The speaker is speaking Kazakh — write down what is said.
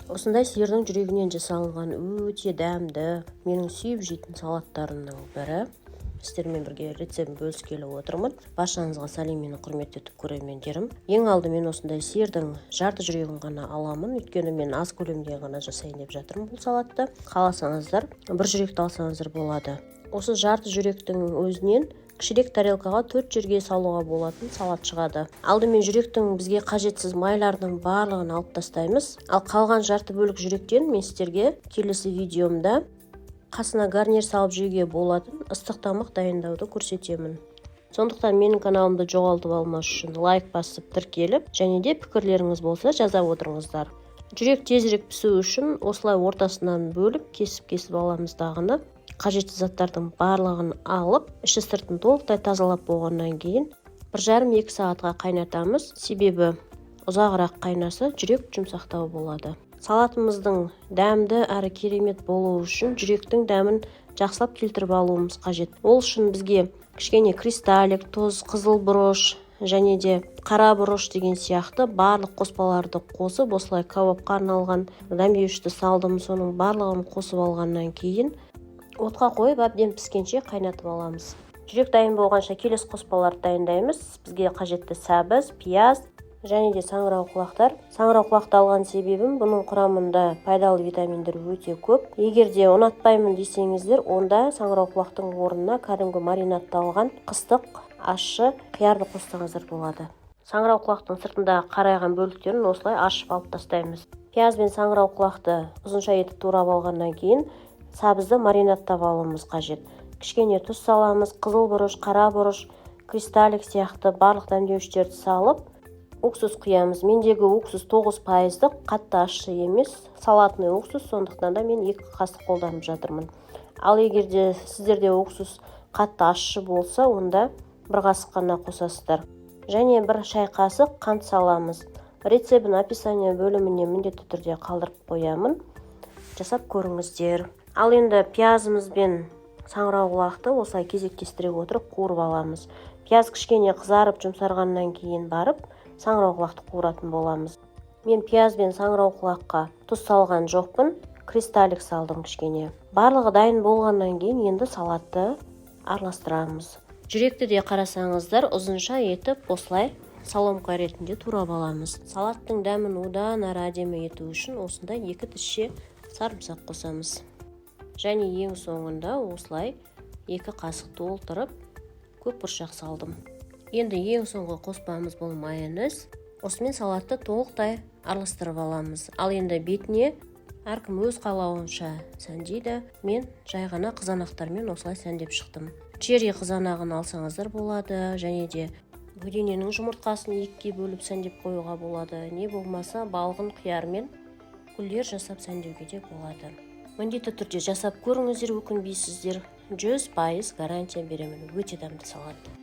Осындай сиырдың жүрегінен жасалынған өте дәмді, менің сүйіп жейтін салаттарымның бірі. Сіздермен бірге рецепт бөліскелі отырмын. Баршаңызға сәлем, менің құрметті көрермендерім. Ең алдымен осындай сиырдың жарты жүрегін ғана аламын, өйткені мен аз көлемде ғана жасайын деп жатырмын бұл салатты. Қаласаңыздар, бір жүректі алсаңыздар болады. Осы жарты жүректің өзінен кішірек тарелкаға 4 жерге салуға болатын салат шығады. Алдымен жүректің бізге қажетсіз майлардың барлығын алып тастаймыз. Ал қалған жарты бөлік жүректен мен сіздерге келесі видеомда қасына гарнир салып жеуге болатын ыстық тамақ дайындауды көрсетемін. Сондықтан менің каналымды жоғалтып алмас үшін лайк басып тіркеліп, және де пікірлеріңіз болса жаза отырыңыздар. Жүрек тезірек пісу үшін осылай ортасынан бөліп кесіп аламыз дағыны. Қажетті заттардың барлығын алып, іші сыртын толықтай тазалап болғаннан кейін 1,5-2 сағатқа қайнатамыз. Себебі ұзағырақ қайнаса жүрек жұмсақтау болады. Салатымыздың дәмді әрі керемет болуы үшін жүректің дәмін жақсылап келтіріп алуымыз қажет. Ол үшін бізге кішкене кристаллик, тұз, қызыл бұрыш және де қара бұрыш деген сияқты барлық қоспаларды қосып, осылай кәуапқа арналған дәмдеуішті салдым. Соның барлығын қосып алғаннан кейін отқа қойып әбден піскенше қайнатып аламыз. Жүрек дайын болғанша келесі қоспаларды дайындаймыз. Бізге қажетті сәбіз, пияз және де саңырауқұлақтар. Саңырауқұлақты алған себебім, бұның құрамында пайдалы витаминдер өте көп. Егер де ұнатпаймын десеңіздер, онда саңырауқұлақтың орнына кәдімгі маринадталған қыстық, ащы қиярды қоссаңыздар болады. Саңырауқұлақтың сыртындағы қарайған бөліктерін осылай ашып алып тастаймыз. Пияз бен саңырауқұлақты ұзынша етіп турап алғаннан кейін сәбізді маринадтап алуымыз қажет. Кішкене тұз саламыз, қызыл бұрыш, қара бұрыш, кристаллик сияқты барлық дәмдеуіштерді салып, уксус құямыз. Мендегі уксус 9%, қатты ащы емес, салатный уксус, сондықтан да мен 2 қасық қолданып жатырмын. Ал егер де сіздерде уксус қатты ащы болса, онда 1 қасық қана қосасыздар. Және 1 шай қасық қант саламыз. Рецебін описание бөліміне міндетті түрде қалдырып қоямын. Жасап көріңіздер. Ал енді пиязымыз бен саңырауқұлақты осылай кезектестіре отырып қуырып аламыз. Пияз кішкене қызарып жұмсарғаннан кейін барып саңырауқұлақты қуыратын боламыз. Мен пияз бен саңырауқұлаққа тұз салған жоқпын, кристаллик салдым кішкене. Барлығы дайын болғаннан кейін енді салатты араластырамыз. Жүректі де қарасаңыздар, ұзынша етіп осылай соломка ретінде турап аламыз. Салаттың дәмін одан әрі әдемі ету үшін осындай 2 тісше сарымсақ қосамыз. Және ең соңында осылай 2 қасық толтырып көк бұршақ салдым. Енді ең соңғы қоспамыз бұл майонез. Осымен салатты толықтай араластырып аламыз. Ал енді бетіне әркім өз қалауынша сәндейді. Мен жай ғана қызанақтармен осылай сәндеп шықтым. Черри қызанағын алсаңыздар болады, және де бөдененің жұмыртқасын 2-ге бөліп сәндеп қоюға болады. Не болмаса балғын қиярмен гүлдер жасап сәндеуге де болады. Міндетті түрде жасап көріңіздер, өкінбейсіздер. 100% гарантия беремін. Өте дәмді салат.